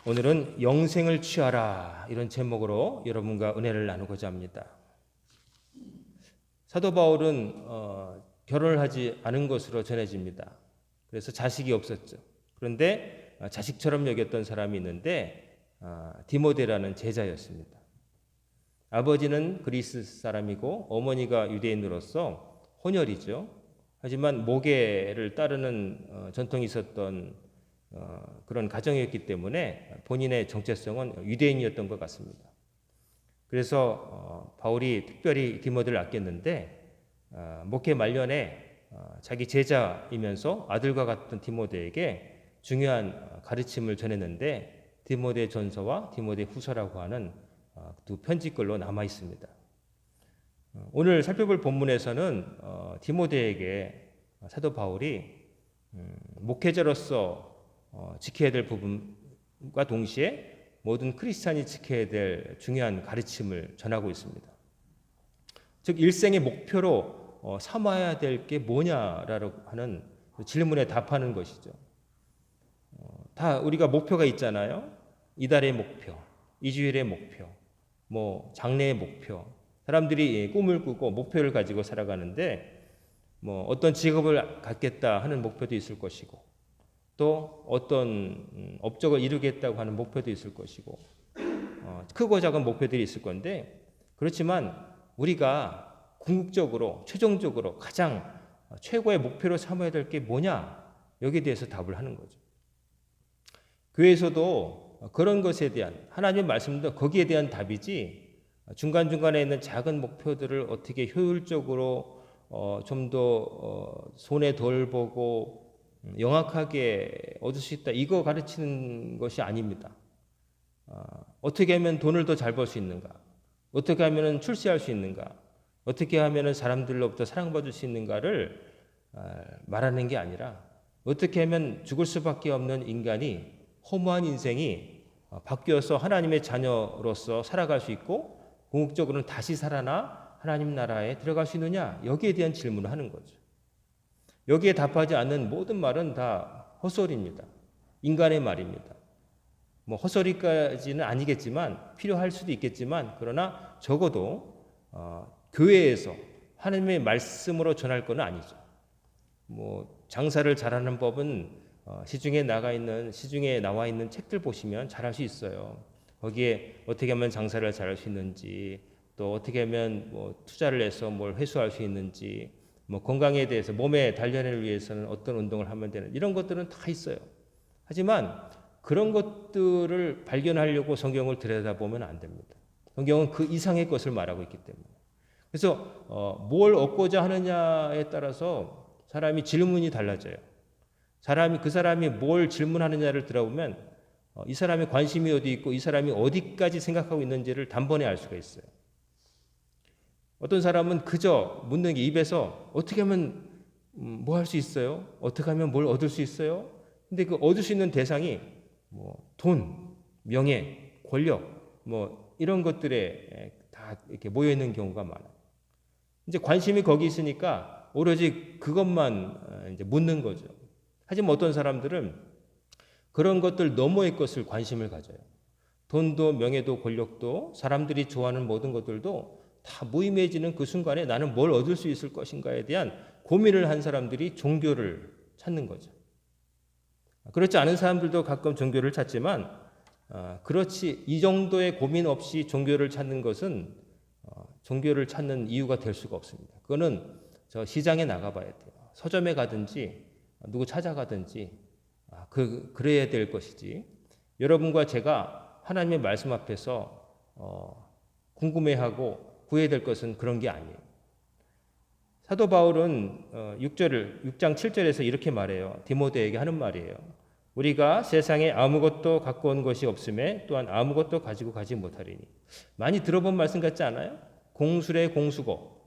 오늘은 영생을 취하라 이런 제목으로 여러분과 은혜를 나누고자 합니다. 사도 바울은 결혼을 하지 않은 것으로 전해집니다. 그래서 자식이 없었죠. 그런데 자식처럼 여겼던 사람이 있는데 디모데라는 제자였습니다. 아버지는 그리스 사람이고 어머니가 유대인으로서 혼혈이죠. 하지만 모계를 따르는 전통이 있었던 그런 가정이었기 때문에 본인의 정체성은 유대인이었던 것 같습니다. 그래서 바울이 특별히 디모데를 아꼈는데 목회 말년에 자기 제자이면서 아들과 같은 디모데에게 중요한 가르침을 전했는데 디모데 전서와 디모데 후서라고 하는 두 편지글로 남아 있습니다. 오늘 살펴볼 본문에서는 디모데에게 사도 바울이 목회자로서 지켜야 될 부분과 동시에 모든 크리스찬이 지켜야 될 중요한 가르침을 전하고 있습니다. 즉 일생의 목표로 삼아야 될 게 뭐냐라고 하는 질문에 답하는 것이죠. 다 우리가 목표가 있잖아요. 이달의 목표, 이주일의 목표, 장래의 목표. 사람들이 꿈을 꾸고 목표를 가지고 살아가는데 어떤 직업을 갖겠다 하는 목표도 있을 것이고 또 어떤 업적을 이루겠다고 하는 목표도 있을 것이고 크고 작은 목표들이 있을 건데 그렇지만 우리가 궁극적으로 최종적으로 가장 최고의 목표로 삼아야 될 게 뭐냐 여기에 대해서 답을 하는 거죠. 교회에서도 그런 것에 대한 하나님의 말씀도 거기에 대한 답이지 중간중간에 있는 작은 목표들을 어떻게 효율적으로 좀 더 손에 덜 보고 영악하게 얻을 수 있다 이거 가르치는 것이 아닙니다. 어떻게 하면 돈을 더 잘 벌 수 있는가? 어떻게 하면 출세할 수 있는가? 어떻게 하면 사람들로부터 사랑받을 수 있는가를 말하는 게 아니라 어떻게 하면 죽을 수밖에 없는 인간이 허무한 인생이 바뀌어서 하나님의 자녀로서 살아갈 수 있고 궁극적으로는 다시 살아나 하나님 나라에 들어갈 수 있느냐 여기에 대한 질문을 하는 거죠. 여기에 답하지 않는 모든 말은 다 헛소리입니다. 인간의 말입니다. 헛소리까지는 아니겠지만 필요할 수도 있겠지만 그러나 적어도 교회에서 하나님의 말씀으로 전할 건 아니죠. 장사를 잘하는 법은 시중에 나와 있는 책들 보시면 잘할 수 있어요. 거기에 어떻게 하면 장사를 잘할 수 있는지 또 어떻게 하면 투자를 해서 뭘 회수할 수 있는지 건강에 대해서 몸의 단련을 위해서는 어떤 운동을 하면 되는 이런 것들은 다 있어요. 하지만 그런 것들을 발견하려고 성경을 들여다보면 안 됩니다. 성경은 그 이상의 것을 말하고 있기 때문에. 그래서 뭘 얻고자 하느냐에 따라서 사람이 질문이 달라져요. 그 사람이 뭘 질문하느냐를 들어보면 이 사람의 관심이 어디 있고 이 사람이 어디까지 생각하고 있는지를 단번에 알 수가 있어요. 어떤 사람은 그저 묻는 게 입에서 어떻게 하면 뭐 할 수 있어요? 어떻게 하면 뭘 얻을 수 있어요? 근데 그 얻을 수 있는 대상이 돈, 명예, 권력 이런 것들에 다 이렇게 모여 있는 경우가 많아요. 이제 관심이 거기 있으니까 오로지 그것만 이제 묻는 거죠. 하지만 어떤 사람들은 그런 것들 너머의 것을 관심을 가져요. 돈도 명예도 권력도 사람들이 좋아하는 모든 것들도 다 무의미해지는 그 순간에 나는 뭘 얻을 수 있을 것인가에 대한 고민을 한 사람들이 종교를 찾는 거죠. 그렇지 않은 사람들도 가끔 종교를 찾지만 그렇지 이 정도의 고민 없이 종교를 찾는 것은 종교를 찾는 이유가 될 수가 없습니다. 그거는 저 시장에 나가봐야 돼요. 서점에 가든지 누구 찾아가든지 그래야 될 것이지 여러분과 제가 하나님의 말씀 앞에서 궁금해하고 구해야 될 것은 그런 게 아니에요. 사도 바울은 6장 7절에서 이렇게 말해요. 디모데에게 하는 말이에요. 우리가 세상에 아무것도 갖고 온 것이 없음에 또한 아무것도 가지고 가지 못하리니. 많이 들어본 말씀 같지 않아요? 공수래 공수고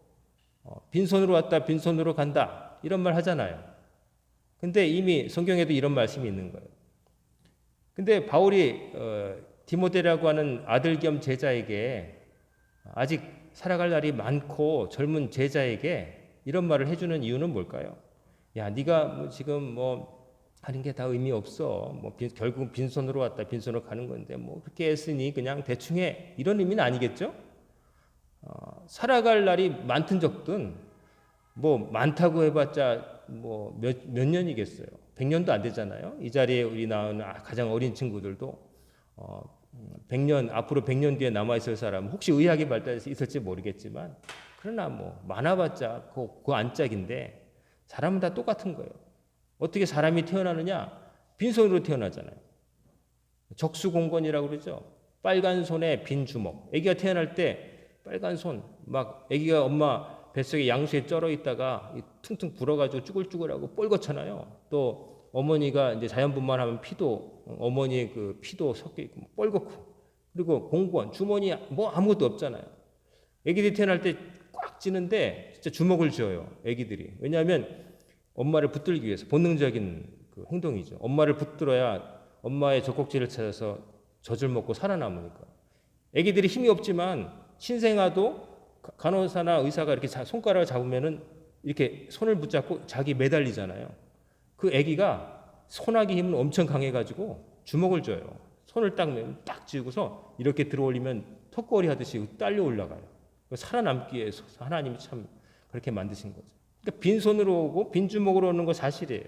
빈손으로 왔다 빈손으로 간다 이런 말 하잖아요. 근데 이미 성경에도 이런 말씀이 있는 거예요. 근데 바울이 디모데라고 하는 아들 겸 제자에게 아직 살아갈 날이 많고 젊은 제자에게 이런 말을 해주는 이유는 뭘까요? 야, 네가 지금 하는 게 다 의미 없어. 뭐 결국 빈손으로 왔다 빈손으로 가는 건데 뭐 그렇게 했으니 그냥 대충 해. 이런 의미는 아니겠죠? 살아갈 날이 많든 적든 뭐 많다고 해봤자 뭐 몇 년이겠어요. 100년도 안 되잖아요. 이 자리에 우리 나오는 가장 어린 친구들도 100년 앞으로 100년 뒤에 남아 있을 사람 혹시 의학이 발달해서 있을지 모르겠지만 그러나 뭐 많아봤자 그 안짝인데 사람은 다 똑같은 거예요. 어떻게 사람이 태어나느냐? 빈손으로 태어나잖아요. 적수공건이라고 그러죠. 빨간 손에 빈 주먹. 아기가 태어날 때 빨간 손, 막 아기가 엄마 뱃속에 양수에 쩔어 있다가 퉁퉁 불어가지고 쭈글쭈글하고 뻘겋잖아요. 또 어머니가 이제 자연분만하면 피도 어머니의 그 피도 섞여 있고 뻘겋고 그리고 공건 주머니 뭐 아무것도 없잖아요. 아기들이 태어날 때 꽉 찌는데 진짜 주먹을 쥐어요. 아기들이. 왜냐하면 엄마를 붙들기 위해서 본능적인 그 행동이죠. 엄마를 붙들어야 엄마의 젖꼭지를 찾아서 젖을 먹고 살아남으니까. 아기들이 힘이 없지만 신생아도 간호사나 의사가 이렇게 손가락을 잡으면은 이렇게 손을 붙잡고 자기 매달리잖아요. 그 아기가 손아귀 힘은 엄청 강해가지고 주먹을 줘요. 손을 딱 쥐고서 이렇게 들어올리면 턱걸이 하듯이 딸려 올라가요. 살아남기 위해서 하나님이 참 그렇게 만드신 거죠. 그러니까 빈손으로 오고 빈주먹으로 오는 거 사실이에요.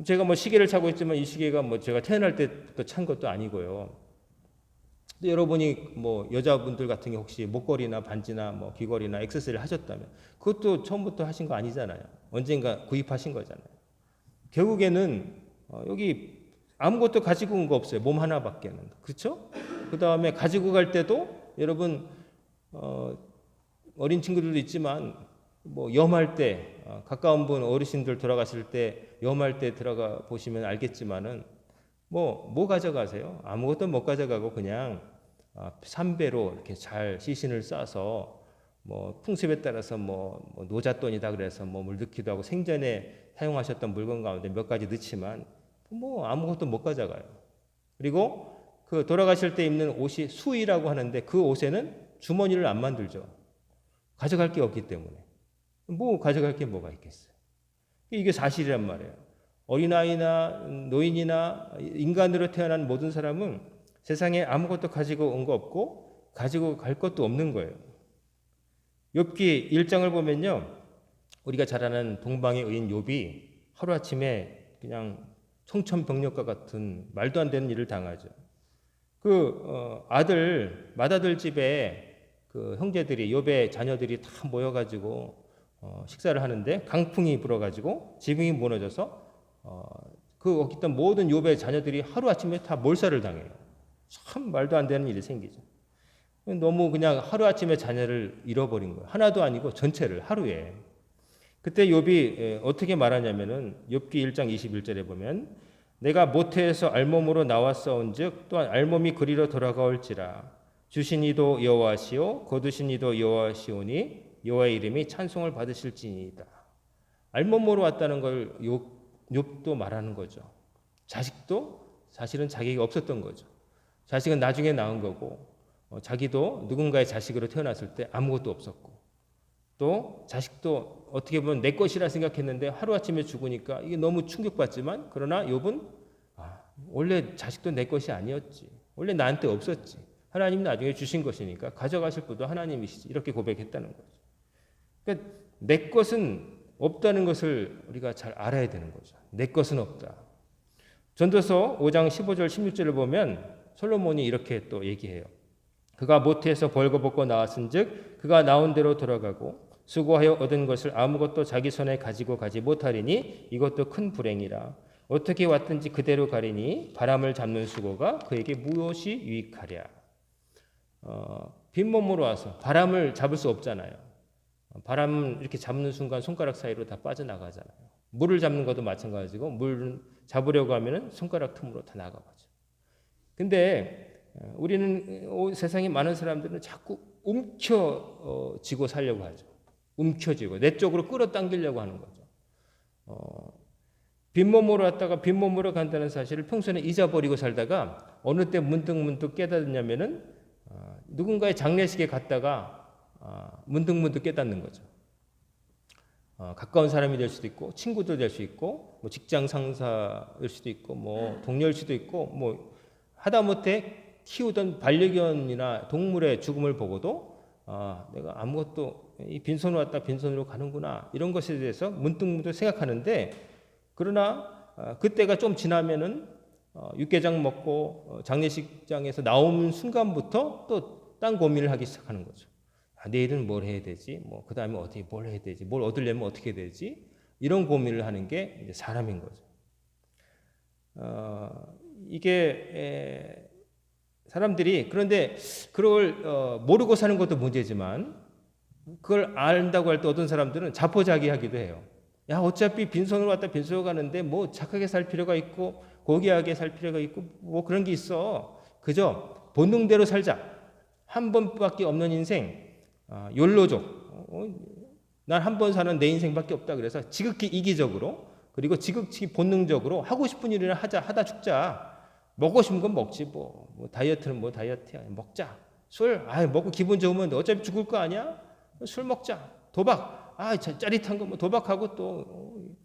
제가 뭐 시계를 차고 있지만 이 시계가 뭐 제가 태어날 때부터 찬 것도 아니고요. 여러분이 뭐 여자분들 같은 게 혹시 목걸이나 반지나 뭐 귀걸이나 액세서리를 하셨다면 그것도 처음부터 하신 거 아니잖아요. 언젠가 구입하신 거잖아요. 결국에는 여기 아무것도 가지고 온 거 없어요. 몸 하나밖에는. 그렇죠? 그 다음에 가지고 갈 때도 여러분 어린 친구들도 있지만 뭐 염할 때 가까운 분 어르신들 돌아가실 때 염할 때 들어가 보시면 알겠지만은 뭐 가져가세요? 아무것도 못 가져가고 그냥 삼배로 이렇게 잘 시신을 싸서 뭐 풍습에 따라서 뭐 노잣돈이다 그래서 뭐 물 넣기도 하고 생전에 사용하셨던 물건 가운데 몇 가지 넣지만 뭐 아무것도 못 가져가요. 그리고 그 돌아가실 때 입는 옷이 수의라고 하는데 그 옷에는 주머니를 안 만들죠. 가져갈 게 없기 때문에. 뭐 가져갈 게 뭐가 있겠어요. 이게 사실이란 말이에요. 어린아이나 노인이나 인간으로 태어난 모든 사람은 세상에 아무것도 가지고 온 거 없고 가지고 갈 것도 없는 거예요. 욥기 1장을 보면요. 우리가 잘 아는 동방의 의인 욥이 하루아침에 그냥 청천벽력과 같은 말도 안 되는 일을 당하죠. 그 맏아들 집에 그 형제들이 욥의 자녀들이 다 모여가지고 식사를 하는데 강풍이 불어가지고 지붕이 무너져서 그 있던 모든 욥의 자녀들이 하루 아침에 다 몰살을 당해요. 참 말도 안 되는 일이 생기죠. 너무 그냥 하루 아침에 자녀를 잃어버린 거예요. 하나도 아니고 전체를 하루에. 그때 욥이 어떻게 말하냐면은 욥기 1장 21절에 보면 내가 모태에서 알몸으로 나왔사온즉 또한 알몸이 그리로 돌아가올지라 주신 이도 여호와시오 거두신 이도 여호와시오니 여호와의 이름이 찬송을 받으실지니이다. 알몸으로 왔다는 걸 욥도 말하는 거죠. 자식도 사실은 자기가 없었던 거죠. 자식은 나중에 낳은 거고 자기도 누군가의 자식으로 태어났을 때 아무것도 없었고 또 자식도 어떻게 보면 내 것이라 생각했는데 하루아침에 죽으니까 이게 너무 충격받지만 그러나 욥은 원래 자식도 내 것이 아니었지. 원래 나한테 없었지. 하나님이 나중에 주신 것이니까 가져가실 분도 하나님이시지. 이렇게 고백했다는 거죠. 그러니까 내 것은 없다는 것을 우리가 잘 알아야 되는 거죠. 내 것은 없다. 전도서 5장 15절 16절을 보면 솔로몬이 이렇게 또 얘기해요. 그가 모태에서 벌거벗고 나왔은즉 그가 나온 대로 돌아가고 수고하여 얻은 것을 아무것도 자기 손에 가지고 가지 못하리니 이것도 큰 불행이라. 어떻게 왔든지 그대로 가리니 바람을 잡는 수고가 그에게 무엇이 유익하랴. 빈몸으로 와서 바람을 잡을 수 없잖아요. 바람을 이렇게 잡는 순간 손가락 사이로 다 빠져나가잖아요. 물을 잡는 것도 마찬가지고 물 잡으려고 하면 손가락 틈으로 다 나가버죠. 근데 우리는 세상에 많은 사람들은 자꾸 움켜쥐고 살려고 하죠. 움켜쥐고 내 쪽으로 끌어당기려고 하는 거죠. 빈몸으로 왔다가 빈몸으로 간다는 사실을 평소에 잊어버리고 살다가 어느 때 문득 깨닫냐면은 누군가의 장례식에 갔다가 문득 깨닫는 거죠. 가까운 사람이 될 수도 있고 친구들 될 수 있고 뭐 직장 상사일 수도 있고 뭐 동료일 수도 있고 뭐 하다못해 키우던 반려견이나 동물의 죽음을 보고도 내가 아무것도 이 빈손으로 왔다 빈손으로 가는구나 이런 것에 대해서 문득문득 생각하는데 그러나 그때가 좀 지나면은 육개장 먹고 장례식장에서 나오는 순간부터 또 딴 고민을 하기 시작하는 거죠. 내일은 뭘 해야 되지? 뭐 그 다음에 어떻게 뭘 해야 되지? 뭘 얻으려면 어떻게 되지? 이런 고민을 하는 게 이제 사람인 거죠. 이게 사람들이 그런데 그걸 모르고 사는 것도 문제지만 그걸 안다고 할 때 어떤 사람들은 자포자기하기도 해요. 야 어차피 빈손으로 왔다 빈손으로 가는데 뭐 착하게 살 필요가 있고 고귀하게 살 필요가 있고 뭐 그런 게 있어. 그저 본능대로 살자. 한 번밖에 없는 인생, 욜로족. 난 한 번 사는 내 인생밖에 없다. 그래서 지극히 이기적으로 그리고 지극히 본능적으로 하고 싶은 일이나 하다 죽자. 먹고 싶은 건 먹지 뭐 다이어트는 뭐 다이어트야. 먹자. 술, 먹고 기분 좋으면 어차피 죽을 거 아니야? 술 먹자. 도박, 짜릿한 거 뭐 도박하고 또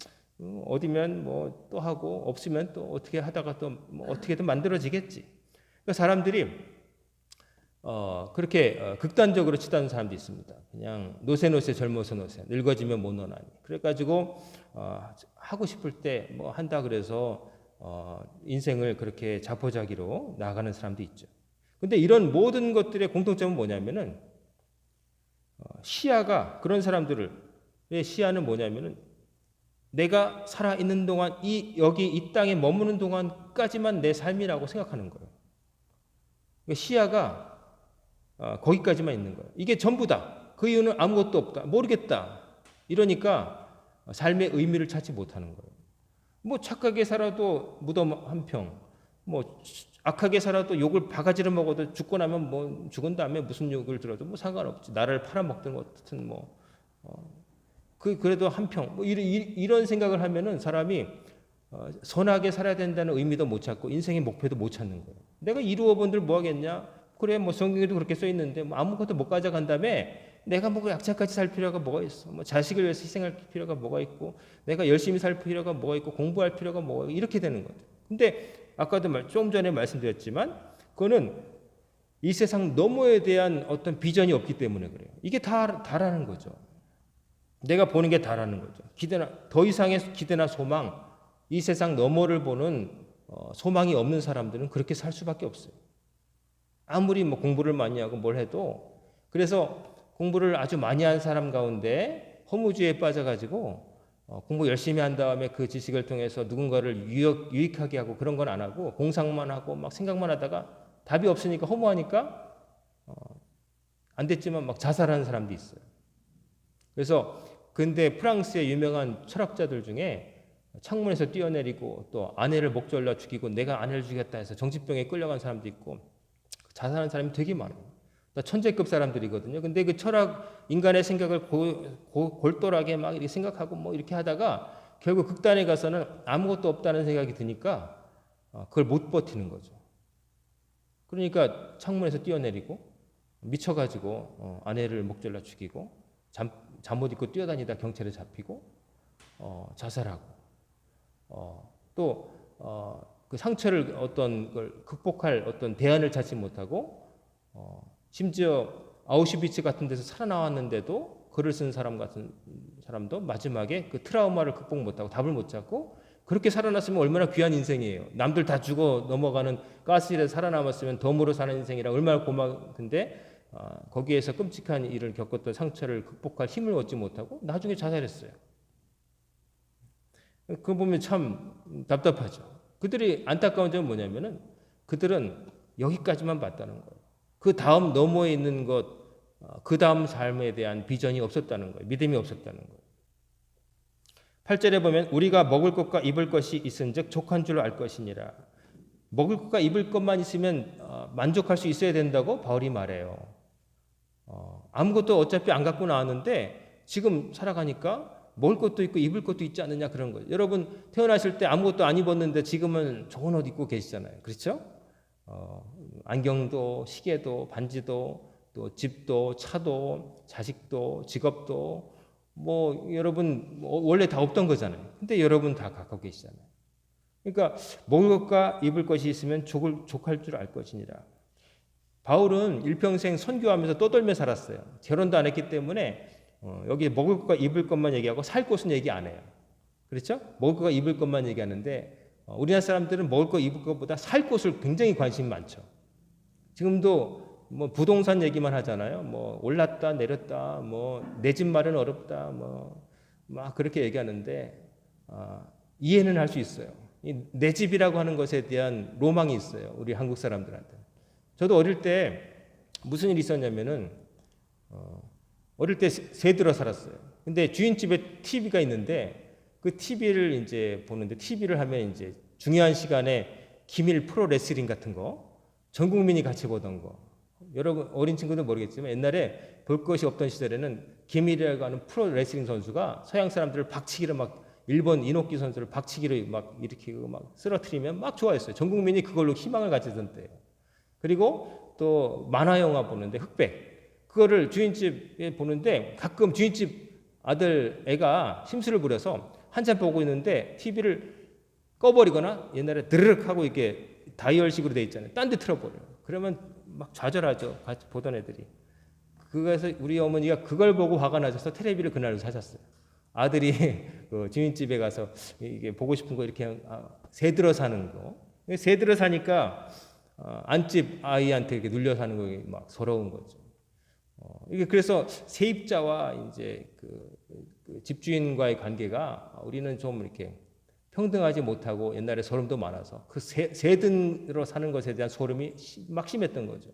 어디면 뭐 또 하고 없으면 또 어떻게 하다가 또 뭐 어떻게든 만들어지겠지. 그러니까 사람들이 그렇게 극단적으로 치닫는 사람도 있습니다. 그냥 노세 젊어서 노세 늙어지면 못 노나니. 그래가지고 하고 싶을 때 뭐 한다 그래서 인생을 그렇게 자포자기로 나가는 사람도 있죠. 근데 이런 모든 것들의 공통점은 뭐냐면은 시야가 그런 사람들의 시야는 뭐냐면은 내가 살아 있는 동안 여기 이 땅에 머무는 동안까지만 내 삶이라고 생각하는 거예요. 그러니까 시야가 거기까지만 있는 거예요. 이게 전부다. 그 이유는 아무것도 없다. 모르겠다. 이러니까 삶의 의미를 찾지 못하는 거예요. 뭐 착하게 살아도 무덤 한 평, 뭐 악하게 살아도 욕을 바가지를 먹어도 죽고 나면 뭐 죽은 다음에 무슨 욕을 들어도 뭐 상관없지. 나를 팔아먹든 것 같은 그래도 한 평. 뭐 이런 생각을 하면은 사람이 선하게 살아야 된다는 의미도 못 찾고 인생의 목표도 못 찾는 거예요. 내가 이루어 본들 뭐 하겠냐? 그래 뭐 성경에도 그렇게 써 있는데 뭐 아무것도 못 가져간 다음에 내가 뭐 약자까지 살 필요가 뭐가 있어? 뭐 자식을 위해서 희생할 필요가 뭐가 있고 내가 열심히 살 필요가 뭐가 있고 공부할 필요가 뭐가 있고 이렇게 되는 거예요. 근데 아까도 좀 전에 말씀드렸지만 그거는 이 세상 너머에 대한 어떤 비전이 없기 때문에 그래요. 이게 다라는 거죠. 내가 보는 게 다라는 거죠. 더 이상의 기대나 소망, 이 세상 너머를 보는 소망이 없는 사람들은 그렇게 살 수밖에 없어요. 아무리 뭐 공부를 많이 하고 뭘 해도 그래서 공부를 아주 많이 한 사람 가운데 허무주의에 빠져가지고 공부 열심히 한 다음에 그 지식을 통해서 누군가를 유익하게 하고 그런 건 안 하고 공상만 하고 막 생각만 하다가 답이 없으니까 허무하니까 안 됐지만 막 자살하는 사람도 있어요. 그래서 근데 프랑스의 유명한 철학자들 중에 창문에서 뛰어내리고 또 아내를 목졸라 죽이고 내가 아내를 죽였다 해서 정신병에 끌려간 사람도 있고 자살하는 사람이 되게 많아요. 천재급 사람들이거든요. 근데 그 철학, 인간의 생각을 골똘하게 막 이렇게 생각하고 뭐 이렇게 하다가 결국 극단에 가서는 아무것도 없다는 생각이 드니까 그걸 못 버티는 거죠. 그러니까 창문에서 뛰어내리고 미쳐가지고 아내를 목졸라 죽이고 잠못 입고 뛰어다니다 경찰에 잡히고 자살하고 또 그 상처를 어떤 걸 극복할 어떤 대안을 찾지 못하고 심지어 아우슈비츠 같은 데서 살아나왔는데도 글을 쓴 사람 같은 사람도 마지막에 그 트라우마를 극복 못하고 답을 못 찾고 그렇게 살아났으면 얼마나 귀한 인생이에요. 남들 다 죽어 넘어가는 가스실에 살아남았으면 덤으로 사는 인생이라 얼마나 고마운데 거기에서 끔찍한 일을 겪었던 상처를 극복할 힘을 얻지 못하고 나중에 자살했어요. 그거 보면 참 답답하죠. 그들이 안타까운 점은 뭐냐면은 그들은 여기까지만 봤다는 거예요. 그 다음 너머에 있는 것, 그 다음 삶에 대한 비전이 없었다는 거예요. 믿음이 없었다는 거예요. 8절에 보면 우리가 먹을 것과 입을 것이 있은즉 족한 줄 알 것이니라. 먹을 것과 입을 것만 있으면 만족할 수 있어야 된다고 바울이 말해요. 아무것도 어차피 안 갖고 나왔는데 지금 살아가니까 먹을 것도 있고 입을 것도 있지 않느냐 그런 거예요. 여러분 태어나실 때 아무것도 안 입었는데 지금은 좋은 옷 입고 계시잖아요. 그렇죠? 안경도 시계도 반지도 또 집도 차도 자식도 직업도 뭐 여러분 원래 다 없던 거잖아요. 근데 여러분 다 갖고 계시잖아요. 그러니까 먹을 것과 입을 것이 있으면 족할 줄 알 것이니라. 바울은 일평생 선교하면서 떠돌며 살았어요. 결혼도 안 했기 때문에 여기 먹을 것과 입을 것만 얘기하고 살 곳은 얘기 안 해요. 그렇죠? 먹을 것과 입을 것만 얘기하는데 우리나라 사람들은 먹을 것 입을 것보다 살 곳을 굉장히 관심이 많죠. 지금도 뭐 부동산 얘기만 하잖아요. 뭐 올랐다 내렸다, 뭐 내 집 마련 어렵다, 뭐 막 그렇게 얘기하는데 이해는 할 수 있어요. 내 집이라고 하는 것에 대한 로망이 있어요. 우리 한국 사람들한테. 저도 어릴 때 무슨 일이 있었냐면은 어릴 때 새들어 살았어요. 근데 주인집에 TV가 있는데 그 TV를 이제 보는데 TV를 하면 이제 중요한 시간에 기밀 프로 레슬링 같은 거 전 국민이 같이 보던 거. 여러분 어린 친구들 모르겠지만 옛날에 볼 것이 없던 시절에는 기밀이라고 하는 프로 레슬링 선수가 서양 사람들을 박치기로 막 일본 이노키 선수를 박치기로 막 일으키고 막 쓰러뜨리면 막 좋아했어요. 전 국민이 그걸로 희망을 가지던 때예요. 그리고 또 만화 영화 보는데 흑백 그거를 주인집에 보는데 가끔 주인집 아들 애가 심술을 부려서 한참 보고 있는데 TV를 꺼버리거나 옛날에 드르륵 하고 이렇게 다이얼식으로 돼 있잖아요. 딴 데 틀어버려요. 그러면 막 좌절하죠. 같이 보던 애들이. 그래서 우리 어머니가 그걸 보고 화가 나셔서 텔레비를 그날로 사셨어요. 아들이 그 주인집에 가서 이게 보고 싶은 거 이렇게 새 들어 사는 거. 새 들어 사니까 안집 아이한테 이렇게 눌려 사는 거 막 서러운 거죠. 이게 그래서 세입자와 이제 그 집주인과의 관계가 우리는 좀 이렇게 평등하지 못하고 옛날에 소름도 많아서 그 새들어 사는 것에 대한 소름이 막 심했던 거죠.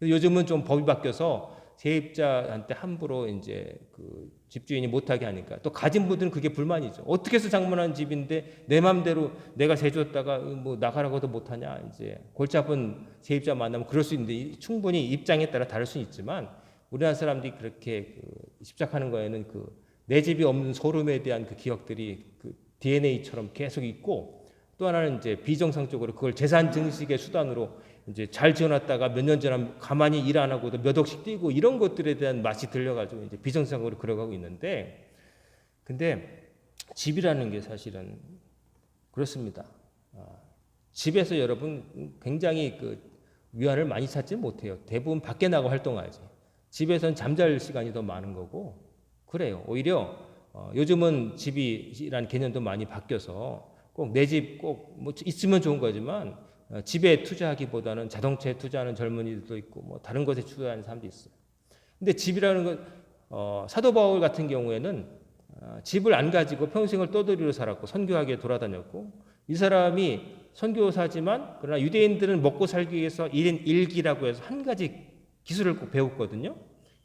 요즘은 좀 법이 바뀌어서 세입자한테 함부로 이제 그 집주인이 못하게 하니까 또 가진 분들은 그게 불만이죠. 어떻게 해서 장만한 집인데 내 맘대로 내가 세 줬다가 뭐 나가라고도 못하냐. 이제 골치 아픈 세입자 만나면 그럴 수 있는데 충분히 입장에 따라 다를 수는 있지만 우리나라 사람들이 그렇게 집착하는 거에는 그 내 집이 없는 소름에 대한 그 기억들이 그 DNA처럼 계속 있고 또 하나는 이제 비정상적으로 그걸 재산 증식의 수단으로 이제 잘 지어놨다가 몇 년 지나면 가만히 일 안 하고도 몇 억씩 뛰고 이런 것들에 대한 맛이 들려가지고 이제 비정상적으로 걸어가고 있는데 근데 집이라는 게 사실은 그렇습니다. 집에서 여러분 굉장히 그 위안을 많이 찾지 못해요. 대부분 밖에 나가 활동하지. 집에서는 잠잘 시간이 더 많은 거고 그래요. 오히려 요즘은 집이라는 개념도 많이 바뀌어서 꼭 내 집 꼭 뭐 있으면 좋은 거지만 집에 투자하기보다는 자동차에 투자하는 젊은이들도 있고 뭐 다른 것에 투자하는 사람도 있어요. 근데 집이라는 건 사도 바울 같은 경우에는 집을 안 가지고 평생을 떠돌이로 살았고 선교하게 돌아다녔고 이 사람이 선교사지만 그러나 유대인들은 먹고 살기 위해서 1인 1기라고 해서 한 가지 기술을 꼭 배웠거든요.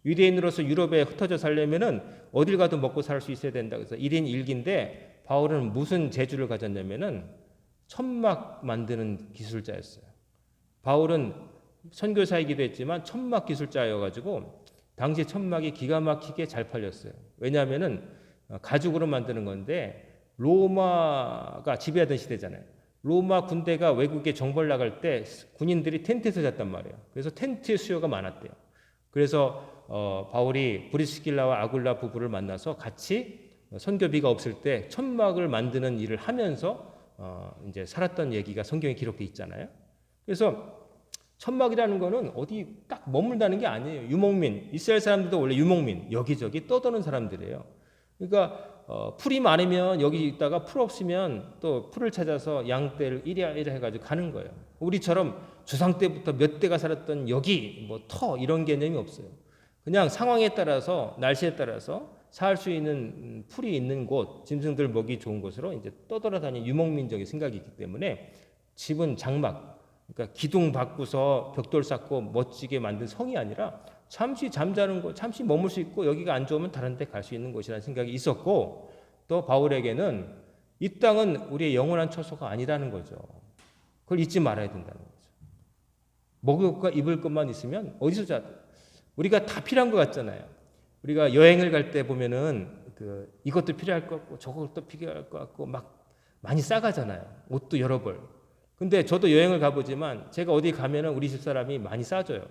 유대인으로서 유럽에 흩어져 살려면은 어딜 가도 먹고 살 수 있어야 된다. 그래서 1인 1기인데 바울은 무슨 재주를 가졌냐면은 천막 만드는 기술자였어요. 바울은 선교사이기도 했지만 천막 기술자여가지고 당시 천막이 기가 막히게 잘 팔렸어요. 왜냐하면은 가죽으로 만드는 건데 로마가 지배하던 시대잖아요. 로마 군대가 외국에 정벌 나갈 때 군인들이 텐트에서 잤단 말이에요. 그래서 텐트 수요가 많았대요. 그래서 바울이 브리스길라와 아굴라 부부를 만나서 같이 선교비가 없을 때 천막을 만드는 일을 하면서 이제 살았던 얘기가 성경에 기록돼 있잖아요. 그래서 천막이라는 거는 어디 딱 머물다는 게 아니에요. 유목민, 이스라엘 사람들도 원래 유목민, 여기저기 떠도는 사람들이에요. 그러니까 풀이 많으면 여기 있다가 풀 없으면 또 풀을 찾아서 양떼를 이리야 해가지고 가는 거예요. 우리처럼 조상 때부터 몇 대가 살았던 여기 뭐 터 이런 개념이 없어요. 그냥 상황에 따라서 날씨에 따라서 살 수 있는 풀이 있는 곳, 짐승들 먹이 좋은 곳으로 이제 떠돌아다니는 유목민적인 생각이 있기 때문에 집은 장막, 그러니까 기둥 바꾸서 벽돌 쌓고 멋지게 만든 성이 아니라 잠시 잠자는 곳, 잠시 머물 수 있고 여기가 안 좋으면 다른 데 갈 수 있는 곳이라는 생각이 있었고 또 바울에게는 이 땅은 우리의 영원한 처소가 아니라는 거죠. 그걸 잊지 말아야 된다는 거죠. 먹을 것과 입을 것만 있으면 어디서 자? 우리가 다 필요한 것 같잖아요. 우리가 여행을 갈 때 보면은 이것도 필요할 것 같고 저것도 필요할 것 같고 막 많이 싸가잖아요. 옷도 여러 벌. 근데 저도 여행을 가보지만 제가 어디 가면은 우리 집 사람이 많이 싸줘요.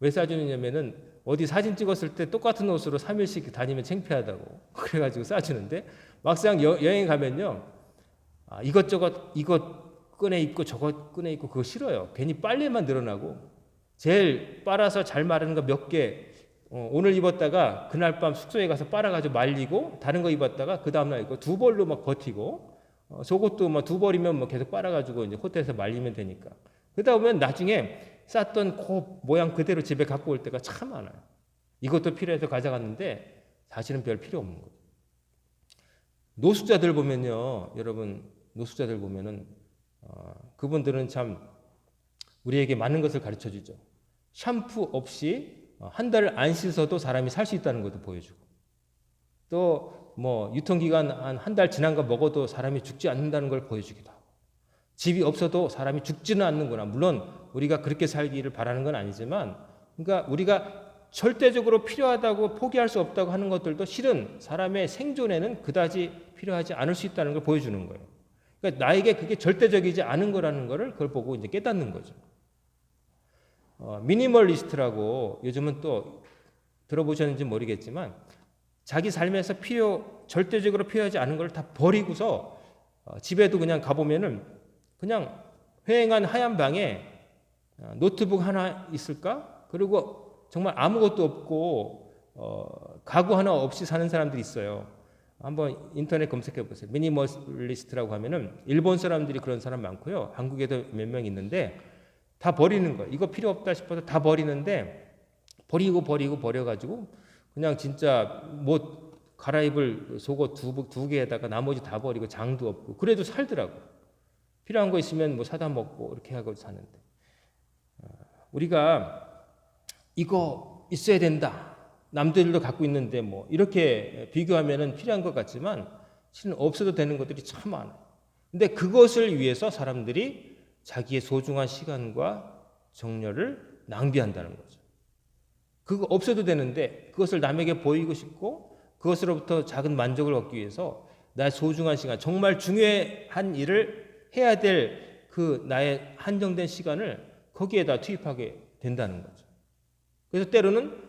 왜 싸주느냐면은 어디 사진 찍었을 때 똑같은 옷으로 3일씩 다니면 창피하다고 그래가지고 싸주는데 막상 여행 가면요, 이것저것 이것 꺼내 입고 저것 꺼내 입고 그거 싫어요. 괜히 빨래만 늘어나고 제일 빨아서 잘 마르는 거 몇 개 오늘 입었다가 그날 밤 숙소에 가서 빨아가지고 말리고 다른 거 입었다가 그 다음날 입고 두 벌로 막 버티고 속옷도 뭐 두 벌이면 뭐 계속 빨아가지고 이제 호텔에서 말리면 되니까 그러다 보면 나중에 쌌던 그 모양 그대로 집에 갖고 올 때가 참 많아요. 이것도 필요해서 가져갔는데 사실은 별 필요 없는 거죠. 노숙자들 보면요, 여러분 노숙자들 보면은 그분들은 참 우리에게 많은 것을 가르쳐 주죠. 샴푸 없이 한 달 안 씻어도 사람이 살 수 있다는 것도 보여주고 또 뭐 유통기간 한 달 지난 거 먹어도 사람이 죽지 않는다는 걸 보여주기도 하고 집이 없어도 사람이 죽지는 않는구나. 물론 우리가 그렇게 살기를 바라는 건 아니지만 그러니까 우리가 절대적으로 필요하다고 포기할 수 없다고 하는 것들도 실은 사람의 생존에는 그다지 필요하지 않을 수 있다는 걸 보여주는 거예요. 그러니까 나에게 그게 절대적이지 않은 거라는 거를 그걸 보고 이제 깨닫는 거죠. 미니멀리스트라고 요즘은 또 들어보셨는지 모르겠지만 자기 삶에서 절대적으로 필요하지 않은 걸 다 버리고서 집에도 그냥 가보면은 그냥 휑한 하얀 방에 노트북 하나 있을까? 그리고 정말 아무것도 없고 가구 하나 없이 사는 사람들이 있어요. 한번 인터넷 검색해 보세요. 미니멀리스트라고 하면은 일본 사람들이 그런 사람 많고요. 한국에도 몇 명 있는데 다 버리는 거예요. 이거 필요 없다 싶어서 다 버리는데 버려가지고 그냥 진짜 뭐 갈아입을 속옷 두 개에다가 나머지 다 버리고 장도 없고 그래도 살더라고. 필요한 거 있으면 뭐 사다 먹고 이렇게 하고 사는데 우리가 이거 있어야 된다. 남들도 갖고 있는데 뭐 이렇게 비교하면은 필요한 것 같지만 실은 없어도 되는 것들이 참 많아요. 근데 그것을 위해서 사람들이 자기의 소중한 시간과 정열을 낭비한다는 거죠. 그거 없어도 되는데 그것을 남에게 보이고 싶고 그것으로부터 작은 만족을 얻기 위해서 나의 소중한 시간, 정말 중요한 일을 해야 될 그 나의 한정된 시간을 거기에다 투입하게 된다는 거죠. 그래서 때로는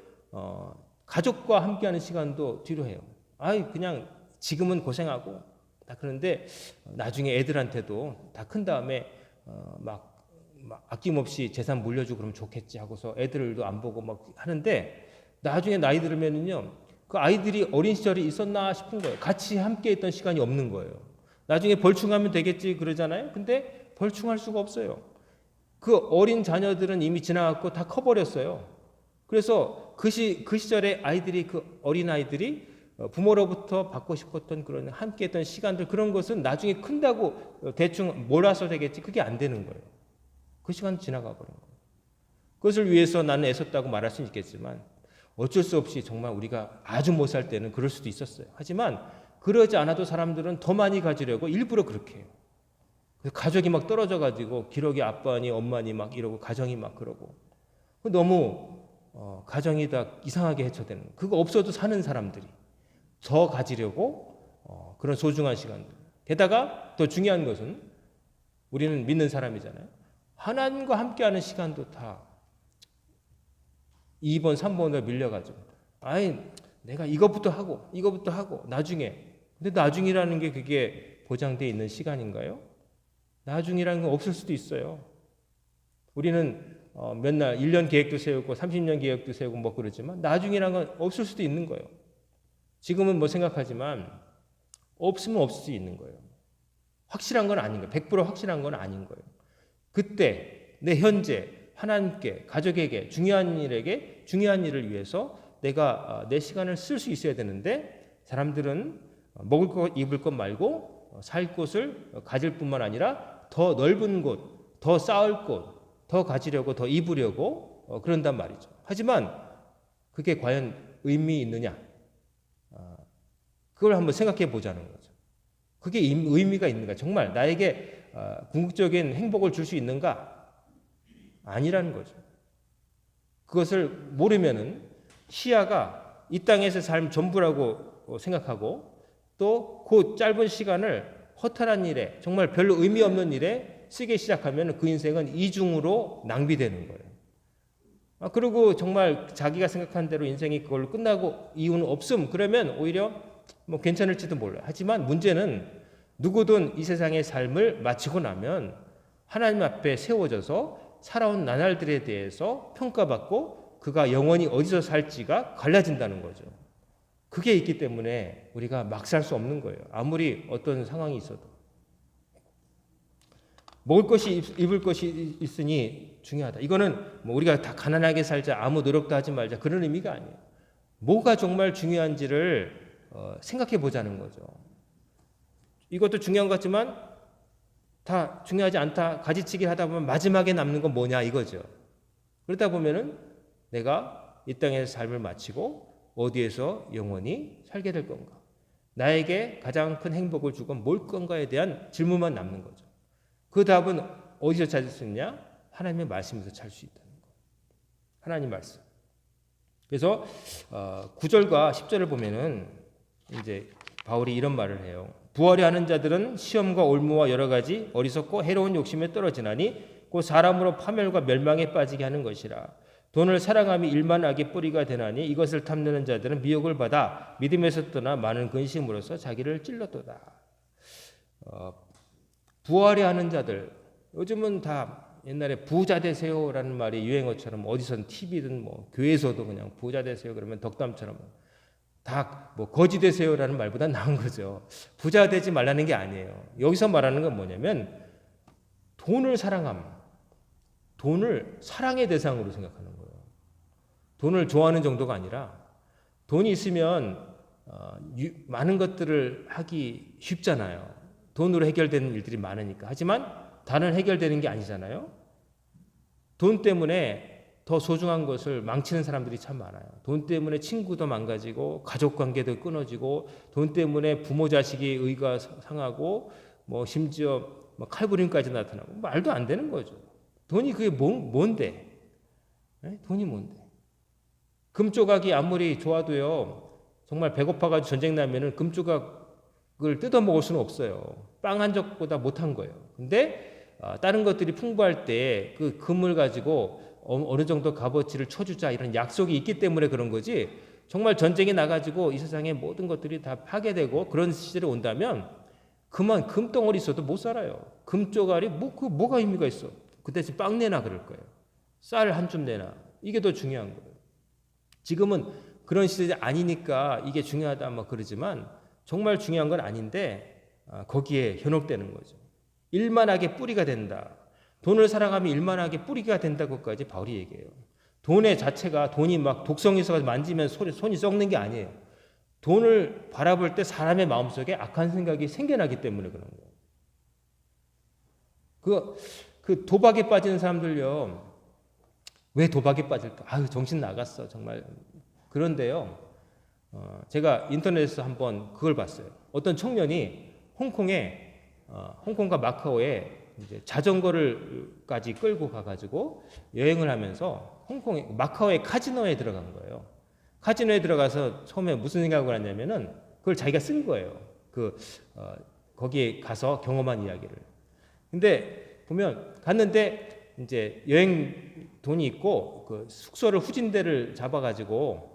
가족과 함께하는 시간도 뒤로 해요. 그냥 지금은 고생하고 다 그런데 나중에 애들한테도 다 큰 다음에 막 아낌없이 재산 물려주고 그러면 좋겠지 하고서 애들도 안 보고 막 하는데 나중에 나이 들으면은요 그 아이들이 어린 시절이 있었나 싶은 거예요. 같이 함께 있던 시간이 없는 거예요. 나중에 벌충하면 되겠지 그러잖아요. 근데 벌충할 수가 없어요. 그 어린 자녀들은 이미 지나갔고 다 커버렸어요. 그래서 그 시절에 아이들이 그 어린 아이들이 부모로부터 받고 싶었던 그런 함께했던 시간들 그런 것은 나중에 큰다고 대충 몰아서 되겠지 그게 안 되는 거예요. 그 시간 지나가 버린 거예요. 그것을 위해서 나는 애썼다고 말할 수는 있겠지만 어쩔 수 없이 정말 우리가 아주 못 살 때는 그럴 수도 있었어요. 하지만 그러지 않아도 사람들은 더 많이 가지려고 일부러 그렇게 해요. 그래서 가족이 막 떨어져 가지고 기록이 아빠니 엄마니 막 이러고 가정이 막 그러고 너무 가정이 다 이상하게 해쳐되는 거예요. 그거 없어도 사는 사람들이 더 가지려고 그런 소중한 시간들. 게다가 더 중요한 것은 우리는 믿는 사람이잖아요. 하나님과 함께하는 시간도 다 2번, 3번으로 밀려가지고 내가 이것부터 하고 나중에. 근데 나중이라는 게 그게 보장되어 있는 시간인가요? 나중이라는 건 없을 수도 있어요. 우리는 맨날 1년 계획도 세우고 30년 계획도 세우고 뭐 그러지만 나중이라는 건 없을 수도 있는 거예요. 지금은 뭐 생각하지만 없으면 없을 수 있는 거예요. 확실한 건 아닌 거예요. 100% 확실한 건 아닌 거예요. 그때 내 현재 하나님께 가족에게 중요한 일을 위해서 내가 내 시간을 쓸 수 있어야 되는데 사람들은 먹을 것 입을 것 말고 살 곳을 가질 뿐만 아니라 더 넓은 곳, 더 쌓을 곳, 더 가지려고 더 입으려고 그런단 말이죠. 하지만 그게 과연 의미 있느냐? 그걸 한번 생각해 보자는 거죠. 그게 의미가 있는가? 정말 나에게 궁극적인 행복을 줄 수 있는가? 아니라는 거죠. 그것을 모르면은 시야가 이 땅에서 삶 전부라고 생각하고 또 그 짧은 시간을 허탈한 일에 정말 별로 의미 없는 일에 쓰기 시작하면 그 인생은 이중으로 낭비되는 거예요. 그리고 정말 자기가 생각한 대로 인생이 그걸로 끝나고 이유는 없음. 그러면 오히려 뭐 괜찮을지도 몰라. 하지만 문제는 누구든 이 세상의 삶을 마치고 나면 하나님 앞에 세워져서 살아온 나날들에 대해서 평가받고 그가 영원히 어디서 살지가 갈라진다는 거죠. 그게 있기 때문에 우리가 막 살 수 없는 거예요. 아무리 어떤 상황이 있어도. 먹을 것이 입을 것이 있으니 중요하다. 이거는 뭐 우리가 다 가난하게 살자, 아무 노력도 하지 말자, 그런 의미가 아니에요. 뭐가 정말 중요한지를 생각해 보자는 거죠. 이것도 중요한 것 같지만 다 중요하지 않다, 가지치기 하다 보면 마지막에 남는 건 뭐냐 이거죠. 그러다 보면은 내가 이 땅에서 삶을 마치고 어디에서 영원히 살게 될 건가? 나에게 가장 큰 행복을 주건 뭘 건가에 대한 질문만 남는 거죠. 그 답은 어디서 찾을 수 있냐? 하나님의 말씀에서 찾을 수 있다는 거예요. 하나님 말씀. 그래서 9절과 10절을 보면은 이제 바울이 이런 말을 해요. 부활이 하는 자들은 시험과 올무와 여러 가지 어리석고 해로운 욕심에 떨어지나니 곧 사람으로 파멸과 멸망에 빠지게 하는 것이라. 돈을 사랑함이 일만 악의 뿌리가 되나니 이것을 탐내는 자들은 미혹을 받아 믿음에서 떠나 많은 근심으로써 자기를 찔렀도다. 부활이 하는 자들, 요즘은 다 옛날에 부자 되세요라는 말이 유행어처럼 어디선 TV든 뭐 교회에서도 그냥 부자 되세요 그러면 덕담처럼 다 뭐 거지 되세요라는 말보다 나은 거죠. 부자 되지 말라는 게 아니에요. 여기서 말하는 건 뭐냐면 돈을 사랑함, 돈을 사랑의 대상으로 생각하는 거예요. 돈을 좋아하는 정도가 아니라 돈이 있으면 많은 것들을 하기 쉽잖아요. 돈으로 해결되는 일들이 많으니까. 하지만 다른 해결되는 게 아니잖아요. 돈 때문에 더 소중한 것을 망치는 사람들이 참 많아요. 돈 때문에 친구도 망가지고 가족 관계도 끊어지고 돈 때문에 부모 자식이 의가 상하고 뭐 심지어 칼부림까지 나타나고 말도 안 되는 거죠. 돈이 그게 뭔데? 네? 돈이 뭔데? 금조각이 아무리 좋아도요. 정말 배고파가지고 전쟁 나면은 금조각을 뜯어 먹을 수는 없어요. 빵 한 적보다 못한 거예요. 근데 다른 것들이 풍부할 때 그 금을 가지고 어느 정도 값어치를 쳐주자 이런 약속이 있기 때문에 그런 거지. 정말 전쟁에 나가지고 이 세상의 모든 것들이 다 파괴되고 그런 시절이 온다면 그만 금덩어리 있어도 못 살아요. 금조각이 뭐가 의미가 있어? 그 대신 빵 내나 그럴 거예요. 쌀 한 줌 내나. 이게 더 중요한 거예요. 지금은 그런 시대가 아니니까 이게 중요하다 막 그러지만 정말 중요한 건 아닌데 거기에 현혹되는 거죠. 일만하게 뿌리가 된다. 돈을 사랑하면 일만하게 뿌리가 된다고까지 바울이 얘기해요. 돈의 자체가 돈이 막 독성이 있어서 만지면 손이 썩는 게 아니에요. 돈을 바라볼 때 사람의 마음속에 악한 생각이 생겨나기 때문에 그런 거예요. 그 도박에 빠지는 사람들요. 왜 도박에 빠질까? 아유 정신 나갔어 정말. 그런데요. 제가 인터넷에서 한번 그걸 봤어요. 어떤 청년이 홍콩과 마카오에 이제 자전거를까지 끌고 가가지고 여행을 하면서 마카오의 카지노에 들어간 거예요. 카지노에 들어가서 처음에 무슨 생각을 했냐면은 그걸 자기가 쓴 거예요. 거기에 가서 경험한 이야기를. 근데 보면 갔는데 이제 여행 돈이 있고 그 숙소를 후진대를 잡아가지고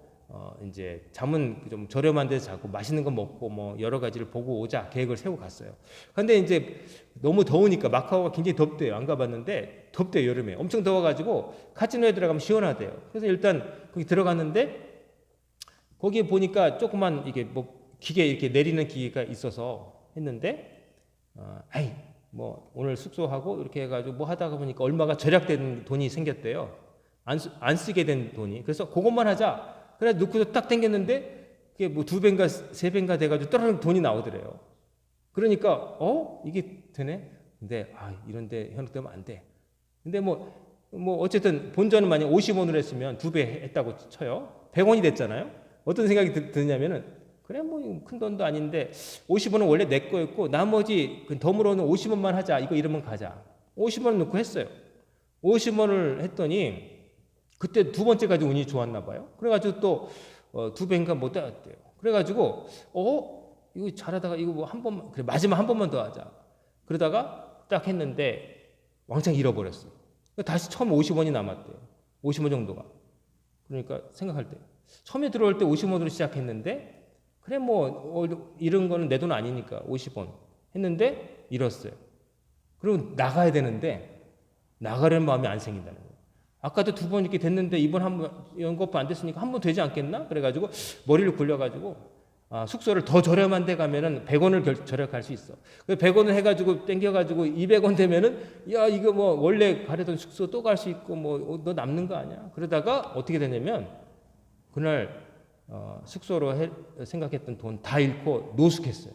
이제 잠은 좀 저렴한 데서 자고 맛있는 거 먹고 뭐 여러 가지를 보고 오자 계획을 세우고 갔어요. 근데 이제 너무 더우니까 마카오가 굉장히 덥대요. 안 가봤는데 덥대요. 여름에 엄청 더워가지고 카지노에 들어가면 시원하대요. 그래서 일단 거기 들어갔는데 거기에 보니까 조그만 이게 뭐 기계 이렇게 내리는 기계가 있어서 했는데 뭐 오늘 숙소하고 이렇게 해가지고 뭐 하다가 보니까 얼마가 절약된 돈이 생겼대요. 안 쓰게 된 돈이. 그래서 그것만 하자. 그래 놓고서 딱 당겼는데 그게 뭐 2배인가 3배인가 돼가지고 떨어진 돈이 나오더래요. 그러니까 이게 되네. 근데 이런데 현혹되면 안 돼. 근데 뭐 어쨌든 본전은 만약 50원으로 했으면 2배 했다고 쳐요. 100원이 됐잖아요. 어떤 생각이 드냐면은 그래 뭐 큰 돈도 아닌데 50원은 원래 내 거였고 나머지 덤으로는 50원만 하자. 이러면 가자. 50원 넣고 했어요. 50원을 했더니 그때 두 번째 가지고 운이 좋았나 봐요. 그래가지고 또 2배인가 못 따랐대요. 그래가지고 이거 잘하다가 이거 뭐 한 번만 그래 마지막 한 번만 더 하자. 그러다가 딱 했는데 왕창 잃어버렸어. 다시 처음 50원이 남았대요. 50원 정도가. 그러니까 생각할 때 처음에 들어올 때 50원으로 시작했는데 그래 뭐 이런 거는 내 돈 아니니까 50원 했는데 잃었어요. 그럼 나가야 되는데 나가려는 마음이 안 생긴다는 거예요. 아까도 2번 이렇게 됐는데 이번 한번 연거푸 안 됐으니까 한 번 되지 않겠나? 그래가지고 머리를 굴려가지고 숙소를 더 저렴한 데 가면은 100원을 절약할 수 있어. 100원을 해가지고 땡겨가지고 200원 되면은 야 이거 뭐 원래 가려던 숙소 또 갈 수 있고 뭐 너 남는 거 아니야? 그러다가 어떻게 되냐면 그날 숙소로 생각했던 돈 다 잃고 노숙했어요.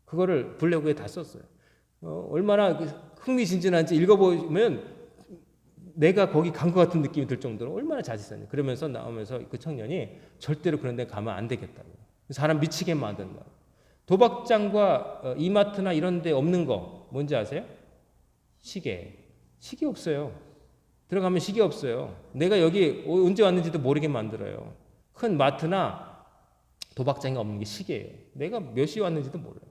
그거를 블로그에 다 썼어요. 얼마나 흥미진진한지 읽어보면 내가 거기 간 것 같은 느낌이 들 정도로 얼마나 잘 썼냐. 그러면서 나오면서 그 청년이 절대로 그런 데 가면 안 되겠다고. 사람 미치게 만든다. 도박장과 이마트나 이런 데 없는 거 뭔지 아세요? 시계. 시계 없어요. 들어가면 시계 없어요. 내가 여기 언제 왔는지도 모르게 만들어요. 큰 마트나 도박장이 없는 게 시계예요. 내가 몇 시에 왔는지도 몰라요.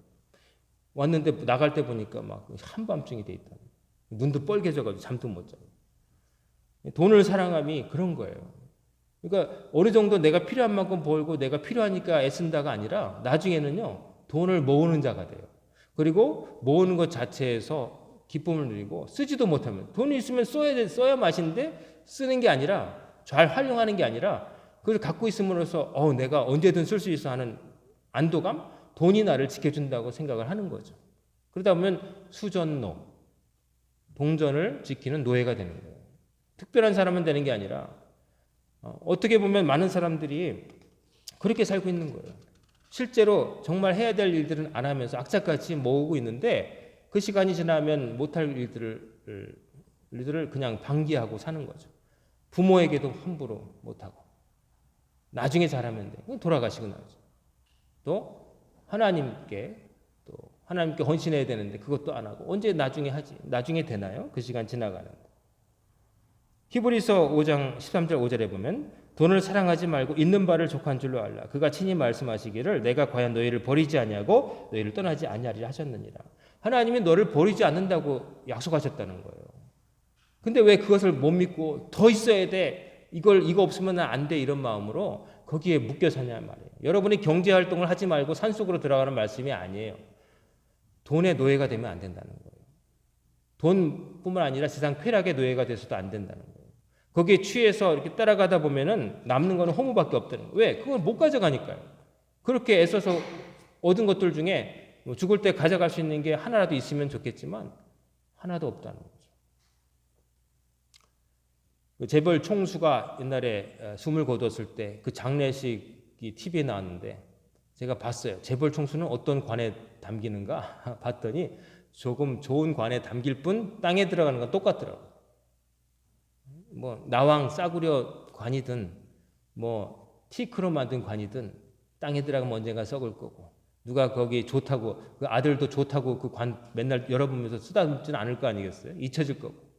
왔는데 나갈 때 보니까 막 한밤중이 돼 있다. 눈도 뻘개져가지고 잠도 못 자고. 돈을 사랑함이 그런 거예요. 그러니까 어느 정도 내가 필요한 만큼 벌고 내가 필요하니까 애쓴다가 아니라 나중에는요 돈을 모으는 자가 돼요. 그리고 모으는 것 자체에서 기쁨을 누리고 쓰지도 못하면 돈이 있으면 써야 맛인데 쓰는 게 아니라 잘 활용하는 게 아니라 그걸 갖고 있음으로써 내가 언제든 쓸 수 있어 하는 안도감, 돈이 나를 지켜준다고 생각을 하는 거죠. 그러다 보면 수전노, 동전을 지키는 노예가 되는 거예요. 특별한 사람은 되는 게 아니라 어떻게 보면 많은 사람들이 그렇게 살고 있는 거예요. 실제로 정말 해야 될 일들은 안 하면서 악착같이 모으고 있는데 그 시간이 지나면 못할 일들을 그냥 방기하고 사는 거죠. 부모에게도 함부로 못하고 나중에 잘하면 돼. 돌아가시고 나죠. 또 하나님께 헌신해야 되는데 그것도 안 하고 언제 나중에 하지? 나중에 되나요? 그 시간 지나가는데. 히브리서 5장 13절 5절에 보면 돈을 사랑하지 말고 있는 바를 족한 줄로 알라. 그가 친히 말씀하시기를 내가 과연 너희를 버리지 아니하고 너희를 떠나지 아니하리라 하셨느니라. 하나님이 너를 버리지 않는다고 약속하셨다는 거예요. 근데 왜 그것을 못 믿고 더 있어야 돼? 이거 없으면 안 돼 이런 마음으로 거기에 묶여 사냐 말이에요. 여러분이 경제 활동을 하지 말고 산속으로 들어가는 말씀이 아니에요. 돈의 노예가 되면 안 된다는 거예요. 돈뿐만 아니라 세상 쾌락의 노예가 돼서도 안 된다는 거예요. 거기에 취해서 이렇게 따라가다 보면은 남는 거는 허무밖에 없다는 거예요. 왜? 그걸 못 가져가니까요. 그렇게 애써서 얻은 것들 중에 죽을 때 가져갈 수 있는 게 하나라도 있으면 좋겠지만 하나도 없다는 거죠. 재벌 총수가 옛날에 숨을 거뒀을 때 그 장례식이 TV에 나왔는데 제가 봤어요. 재벌 총수는 어떤 관에 담기는가 봤더니 조금 좋은 관에 담길 뿐 땅에 들어가는 건 똑같더라고요. 뭐 나왕 싸구려 관이든 뭐 티크로 만든 관이든 땅에 들어가면 언젠가 썩을 거고 누가 거기 좋다고 그 아들도 좋다고 그 관 맨날 열어보면서 쓰다듬지는 않을 거 아니겠어요? 잊혀질 거고.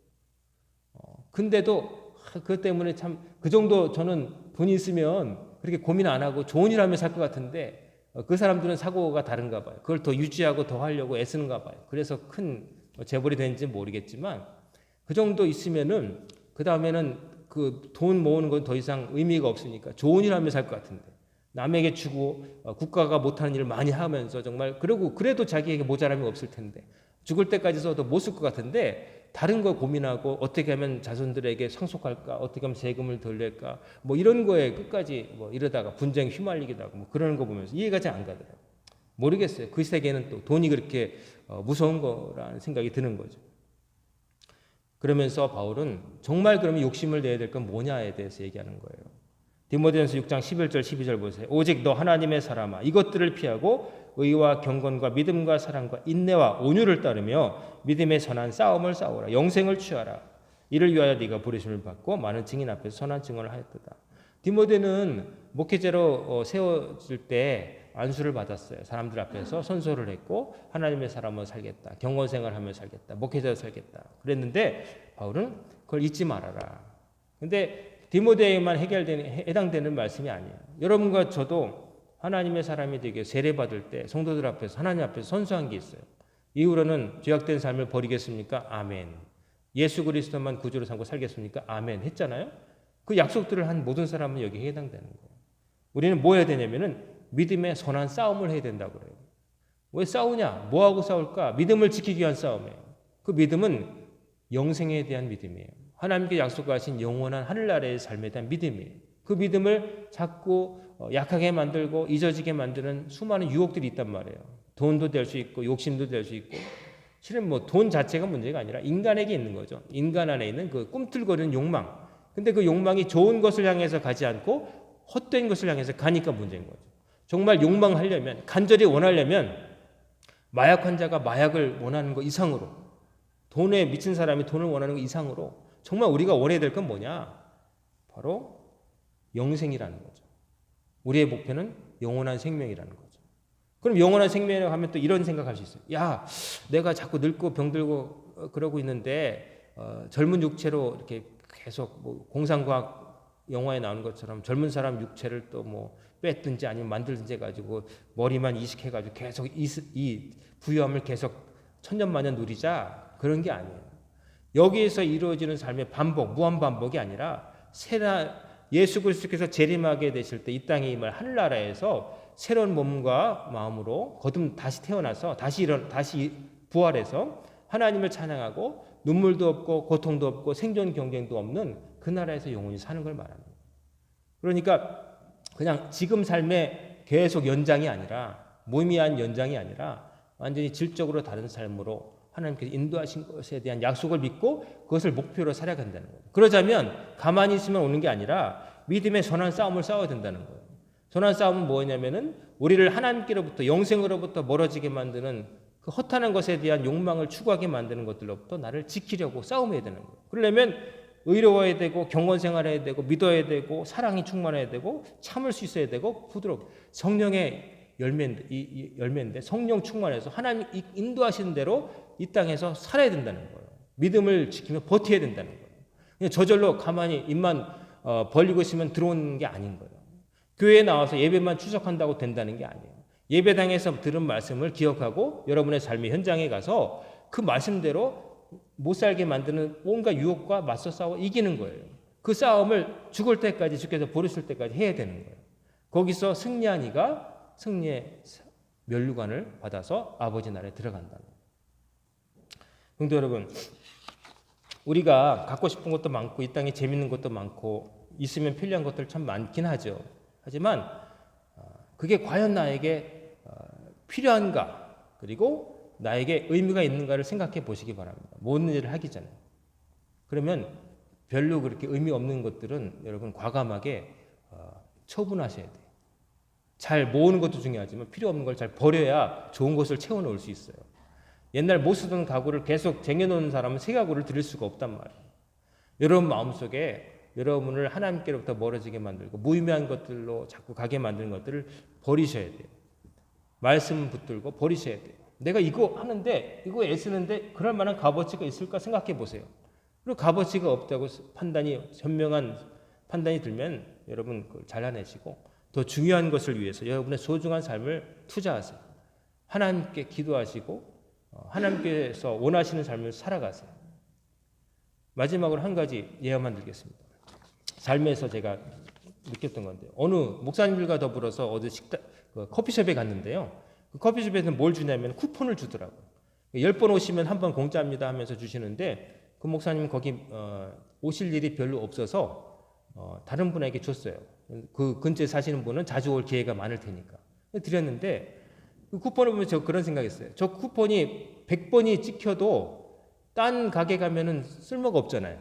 근데도 그것 때문에 참 그 정도 저는 돈이 있으면 그렇게 고민 안 하고 좋은 일 하며 살 것 같은데 그 사람들은 사고가 다른가 봐요. 그걸 더 유지하고 더 하려고 애쓰는가 봐요. 그래서 큰 재벌이 되는지 모르겠지만 그 정도 있으면은 그 다음에는 그 돈 모으는 건 더 이상 의미가 없으니까 좋은 일 하며 살 것 같은데 남에게 주고 국가가 못하는 일을 많이 하면서 정말 그래도 자기에게 모자람이 없을 텐데 죽을 때까지 써도 못 쓸 것 같은데 다른 거 고민하고 어떻게 하면 자손들에게 상속할까 어떻게 하면 세금을 덜 낼까 뭐 이런 거에 끝까지 뭐 이러다가 분쟁 휘말리기도 하고 뭐 그러는 거 보면서 이해가 잘 안 가더라고요. 모르겠어요. 그 세계는 또 돈이 그렇게 무서운 거라는 생각이 드는 거죠. 그러면서 바울은 정말 그러면 욕심을 내야 될 건 뭐냐에 대해서 얘기하는 거예요. 디모데전서 6장 11절 12절 보세요. 오직 너 하나님의 사람아 이것들을 피하고 의와 경건과 믿음과 사랑과 인내와 온유를 따르며 믿음의 선한 싸움을 싸우라. 영생을 취하라. 이를 위하여 네가 부르심을 받고 많은 증인 앞에서 선한 증언을 하였도다. 디모데는 목회자로 세워질 때 안수를 받았어요. 사람들 앞에서 선서를 했고 하나님의 사람으로 살겠다. 경건생활을 하며 살겠다. 목회자로 살겠다. 그랬는데 바울은 그걸 잊지 말아라. 근데 디모데에만 해당되는 말씀이 아니에요. 여러분과 저도 하나님의 사람이 되게 세례받을 때 성도들 앞에서 하나님 앞에서 선서한 게 있어요. 이후로는 죄악된 삶을 버리겠습니까? 아멘. 예수 그리스도만 구주로 삼고 살겠습니까? 아멘 했잖아요. 그 약속들을 한 모든 사람은 여기에 해당되는 거예요. 우리는 뭐 해야 되냐면은 믿음의 선한 싸움을 해야 된다고 그래요. 왜 싸우냐? 뭐하고 싸울까? 믿음을 지키기 위한 싸움이에요. 그 믿음은 영생에 대한 믿음이에요. 하나님께 약속하신 영원한 하늘나라의 삶에 대한 믿음이에요. 그 믿음을 자꾸 약하게 만들고 잊어지게 만드는 수많은 유혹들이 있단 말이에요. 돈도 될 수 있고 욕심도 될 수 있고, 실은 뭐 돈 자체가 문제가 아니라 인간에게 있는 거죠. 인간 안에 있는 그 꿈틀거리는 욕망. 근데 그 욕망이 좋은 것을 향해서 가지 않고 헛된 것을 향해서 가니까 문제인 거죠. 정말 욕망하려면, 간절히 원하려면 마약 환자가 마약을 원하는 것 이상으로, 돈에 미친 사람이 돈을 원하는 것 이상으로 정말 우리가 원해야 될 건 뭐냐? 바로 영생이라는 거죠. 우리의 목표는 영원한 생명이라는 거죠. 그럼 영원한 생명이라고 하면 또 이런 생각할 수 있어요. 야, 내가 자꾸 늙고 병들고 그러고 있는데 젊은 육체로 이렇게 계속 뭐 공상과학 영화에 나오는 것처럼 젊은 사람 육체를 또 뭐 뺐든지 아니면 만들든지 해가지고 머리만 이식해가지고 계속 이 부유함을 계속 천년만년 누리자, 그런 게 아니에요. 여기에서 이루어지는 삶의 반복, 무한 반복이 아니라 예수 그리스도께서 재림하게 되실 때 이 땅에 임할 하늘나라에서 새로운 몸과 마음으로 거듭 다시 태어나서 다시 부활해서 하나님을 찬양하고 눈물도 없고 고통도 없고 생존 경쟁도 없는 그 나라에서 영원히 사는 걸 말합니다. 그러니까 그냥 지금 삶의 계속 연장이 아니라, 무의미한 연장이 아니라 완전히 질적으로 다른 삶으로 하나님께서 인도하신 것에 대한 약속을 믿고 그것을 목표로 살아간다는 거예요. 그러자면 가만히 있으면 오는 게 아니라 믿음의 선한 싸움을 싸워야 된다는 거예요. 선한 싸움은 뭐냐면은 우리를 하나님께로부터, 영생으로부터 멀어지게 만드는 그 허탄한 것에 대한 욕망을 추구하게 만드는 것들로부터 나를 지키려고 싸움해야 되는 거예요. 그러려면 의로워야 되고 경건 생활해야 되고 믿어야 되고 사랑이 충만해야 되고 참을 수 있어야 되고 부드럽고, 성령의 열매인데 성령 충만해서 하나님 인도하시는 대로 이 땅에서 살아야 된다는 거예요. 믿음을 지키며 버텨야 된다는 거예요. 그냥 저절로 가만히 입만 벌리고 있으면 들어오는 게 아닌 거예요. 교회에 나와서 예배만 추석한다고 된다는 게 아니에요. 예배당에서 들은 말씀을 기억하고 여러분의 삶의 현장에 가서 그 말씀대로 못 살게 만드는 온갖 유혹과 맞서 싸워 이기는 거예요. 그 싸움을 죽을 때까지, 주께서 부르실 때까지 해야 되는 거예요. 거기서 승리한 이가 승리의 면류관을 받아서 아버지 나라에 들어간다는 거예요. 성도 여러분, 우리가 갖고 싶은 것도 많고 이 땅에 재밌는 것도 많고 있으면 편리한 것들 참 많긴 하죠. 하지만 그게 과연 나에게 필요한가, 그리고 나에게 의미가 있는가를 생각해 보시기 바랍니다. 모든 일을 하기 전에. 그러면 별로 그렇게 의미 없는 것들은 여러분 과감하게 처분하셔야 돼요. 잘 모으는 것도 중요하지만 필요 없는 걸 잘 버려야 좋은 것을 채워놓을 수 있어요. 옛날 못 쓰던 가구를 계속 쟁여놓는 사람은 새 가구를 드릴 수가 없단 말이에요. 여러분 마음속에 여러분을 하나님께로부터 멀어지게 만들고 무의미한 것들로 자꾸 가게 만드는 것들을 버리셔야 돼요. 말씀 붙들고 버리셔야 돼요. 내가 이거 하는데, 이거 애쓰는데 그럴 만한 값어치가 있을까 생각해 보세요. 그리고 값어치가 없다고 현명한 판단이 들면 여러분 그걸 잘라내시고 더 중요한 것을 위해서 여러분의 소중한 삶을 투자하세요. 하나님께 기도하시고 하나님께서 원하시는 삶을 살아가세요. 마지막으로 한 가지 예화만 들겠습니다. 삶에서 제가 느꼈던 건데, 어느 목사님들과 더불어서 어디 커피숍에 갔는데요. 그 커피숍에서는 뭘 주냐면 쿠폰을 주더라고요. 10번 오시면 한 번 공짜입니다 하면서 주시는데, 그 목사님은 거기 오실 일이 별로 없어서 다른 분에게 줬어요. 그 근처에 사시는 분은 자주 올 기회가 많을 테니까 드렸는데, 그 쿠폰을 보면 저 그런 생각했어요. 저 쿠폰이 100번이 찍혀도 딴 가게 가면은 쓸모가 없잖아요.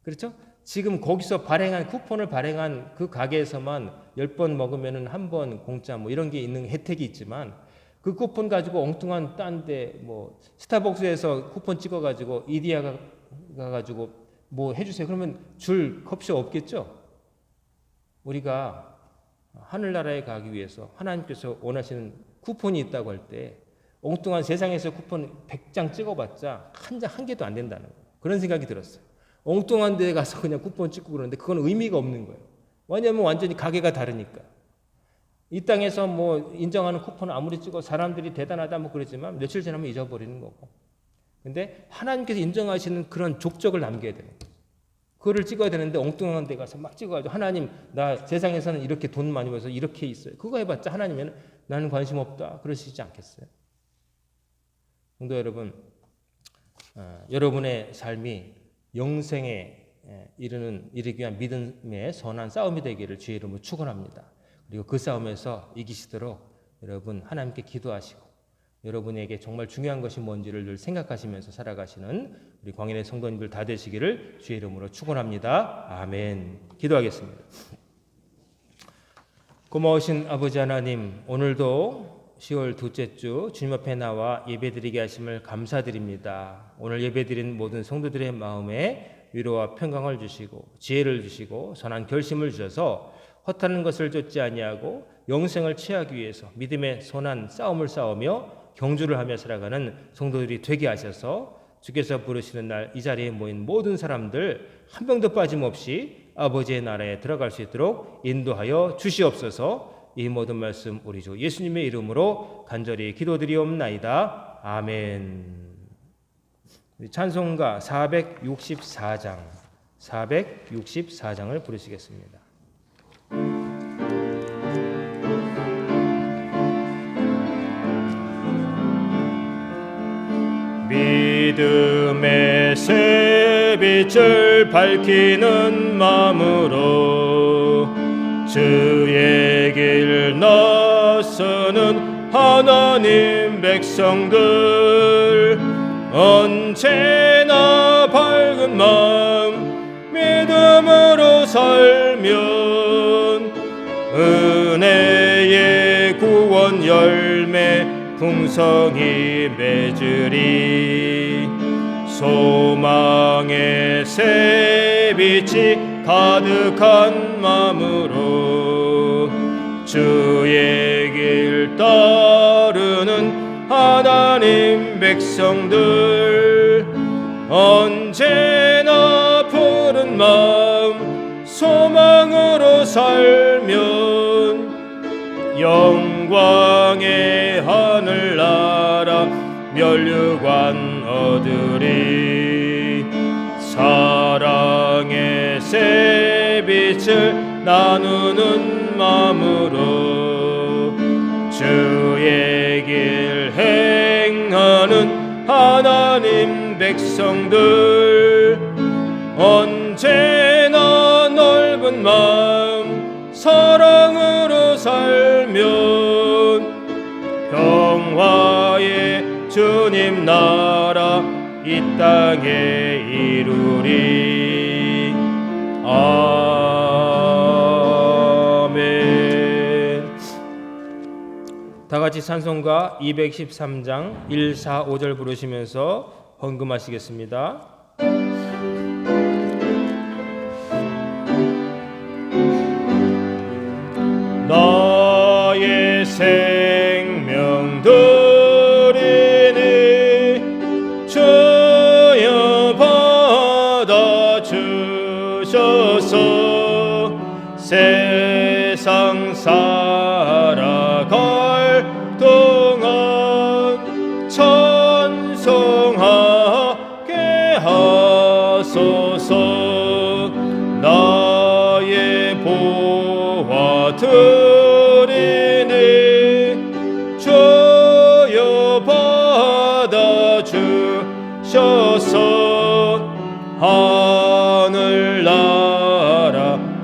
그렇죠? 지금 거기서 쿠폰을 발행한 그 가게에서만 10번 먹으면은 한 번 공짜 뭐 이런 게 있는 혜택이 있지만, 그 쿠폰 가지고 엉뚱한 딴데 뭐 스타벅스에서 쿠폰 찍어가지고 이디야 가가지고 뭐 해주세요. 그러면 줄 커피숍 없겠죠? 우리가 하늘나라에 가기 위해서 하나님께서 원하시는 쿠폰이 있다고 할 때 엉뚱한 세상에서 쿠폰 100장 찍어봤자 한 개도 안 된다는 거예요. 그런 생각이 들었어요. 엉뚱한 데 가서 그냥 쿠폰 찍고 그러는데 그건 의미가 없는 거예요. 왜냐하면 완전히 가게가 다르니까. 이 땅에서 뭐 인정하는 쿠폰을 아무리 찍어 사람들이 대단하다 뭐 그러지만 며칠 지나면 잊어버리는 거고. 근데 하나님께서 인정하시는 그런 족적을 남겨야 되는 거예요. 그거를 찍어야 되는데 엉뚱한 데 가서 막 찍어가지고 하나님 나 세상에서는 이렇게 돈 많이 벌어서 이렇게 있어요. 그거 해봤자 하나님은 나는 관심 없다 그러시지 않겠어요? 성도 여러분, 여러분의 삶이 영생에 이르기 위한 믿음의 선한 싸움이 되기를 주의 이름으로 축원합니다. 그리고 그 싸움에서 이기시도록 여러분 하나님께 기도하시고 여러분에게 정말 중요한 것이 뭔지를 늘 생각하시면서 살아가시는 우리 광인의 성도님들 다 되시기를 주의 이름으로 축원합니다. 아멘. 기도하겠습니다. 고마우신 아버지 하나님, 오늘도 10월 둘째 주 주님 앞에 나와 예배드리게 하심을 감사드립니다. 오늘 예배드린 모든 성도들의 마음에 위로와 평강을 주시고 지혜를 주시고 선한 결심을 주셔서 허탄한 것을 쫓지 아니하고 영생을 취하기 위해서 믿음의 선한 싸움을 싸우며 경주를 하며 살아가는 성도들이 되게 하셔서 주께서 부르시는 날 이 자리에 모인 모든 사람들 한 명도 빠짐없이 아버지의 나라에 들어갈 수 있도록 인도하여 주시옵소서. 이 모든 말씀 우리 주 예수님의 이름으로 간절히 기도드리옵나이다. 아멘. 찬송가 464장을 부르시겠습니다. 믿음의 새빛을 밝히는 마음으로 주의 길 나서는 하나님 백성들 언제나 밝은 마음 믿음으로 살면 은혜의 구원 열매 풍성히 맺으리. 소망의 새빛이 가득한 마음으로 주의 길 따르는 하나님 백성들 언제나 푸른 마음 소망으로 살면 영광의 하늘나라 면류관 얻으리. 사랑의 새빛을 나누는 마음으로 주의 길 행하는 하나님 백성들 언제나 넓은 마음 사랑으로 살면 평화의 주님 나라 이 땅에 이루리. 아멘. 다같이 찬송가 213장 1, 4, 5절 부르시면서 헌금하시겠습니다. 나의 생명 드리니 주여 받아주셔서 세상 살아갈 동안 찬송하게 하소서. 나의 보화 드리니 주여 받아주셔서 하늘나라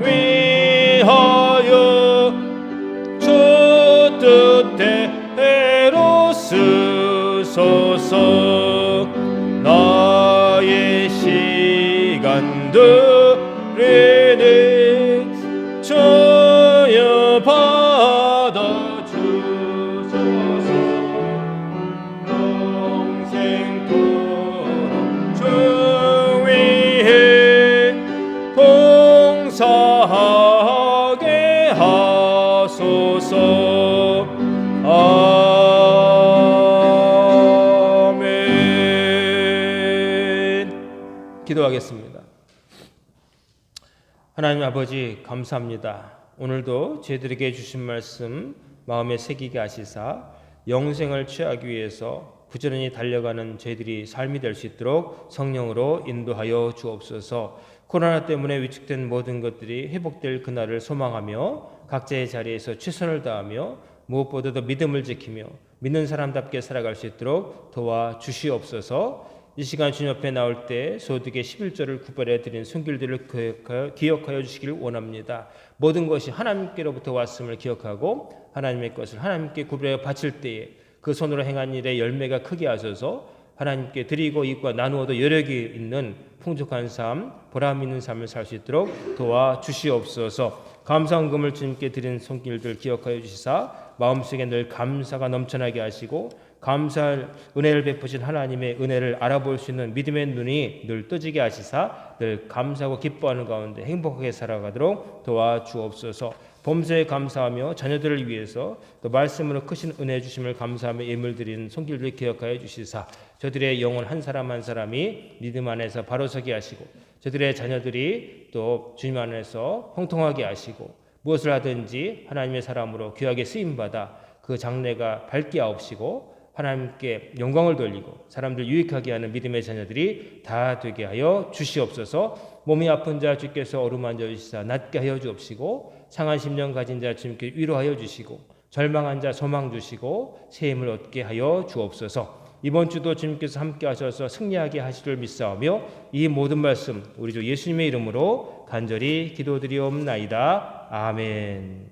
위하여 주 뜻대로 쓰소서. 나의 시간 드리니 주여 받아주소서. 영생토록 주 위에 봉사하게 하소서. 아멘. 기도하겠습니다. 하나님 아버지 감사합니다. 오늘도 저희들에게 주신 말씀 마음에 새기게 하시사 영생을 취하기 위해서 부지런히 달려가는 저희들이 삶이 될 수 있도록 성령으로 인도하여 주옵소서. 코로나 때문에 위축된 모든 것들이 회복될 그날을 소망하며 각자의 자리에서 최선을 다하며 무엇보다도 믿음을 지키며 믿는 사람답게 살아갈 수 있도록 도와주시옵소서. 이 시간 주님 앞에 나올 때 소득의 11조를 구별해 드린 손길들을 기억하여 주시기를 원합니다. 모든 것이 하나님께로부터 왔음을 기억하고 하나님의 것을 하나님께 구별해 바칠 때에 그 손으로 행한 일의 열매가 크게 하셔서 하나님께 드리고 이웃과 나누어도 여력이 있는 풍족한 삶, 보람 있는 삶을 살 수 있도록 도와주시옵소서. 감사헌금을 주님께 드린 손길들 기억하여 주시사 마음속에 늘 감사가 넘쳐나게 하시고 감사할 은혜를 베푸신 하나님의 은혜를 알아볼 수 있는 믿음의 눈이 늘 떠지게 하시사 늘 감사하고 기뻐하는 가운데 행복하게 살아가도록 도와주옵소서. 범사에 감사하며 자녀들을 위해서 또 말씀으로 크신 은혜 주심을 감사하며 예물 드리는 손길들 기억하여 주시사 저들의 영혼 한 사람 한 사람이 믿음 안에서 바로 서게 하시고 저들의 자녀들이 또 주님 안에서 형통하게 하시고 무엇을 하든지 하나님의 사람으로 귀하게 쓰임받아 그 장래가 밝게 하옵시고 하나님께 영광을 돌리고 사람들 유익하게 하는 믿음의 자녀들이 다 되게 하여 주시옵소서. 몸이 아픈 자 주께서 어루만져 주시사 낫게 하여 주옵시고 상한 심령 가진 자 주님께 위로하여 주시고 절망한 자 소망 주시고 새 힘을 얻게 하여 주옵소서. 이번 주도 주님께서 함께 하셔서 승리하게 하실 줄 믿사오며 이 모든 말씀 우리 주 예수님의 이름으로 간절히 기도드리옵나이다. 아멘.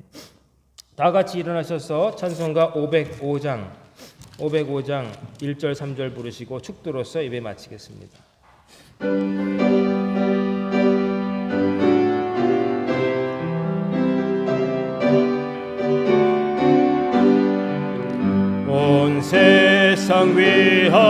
다 같이 일어나셔서 찬송가 505장 1절 3절 부르시고 축도로서 예배 마치겠습니다. 온 세상 위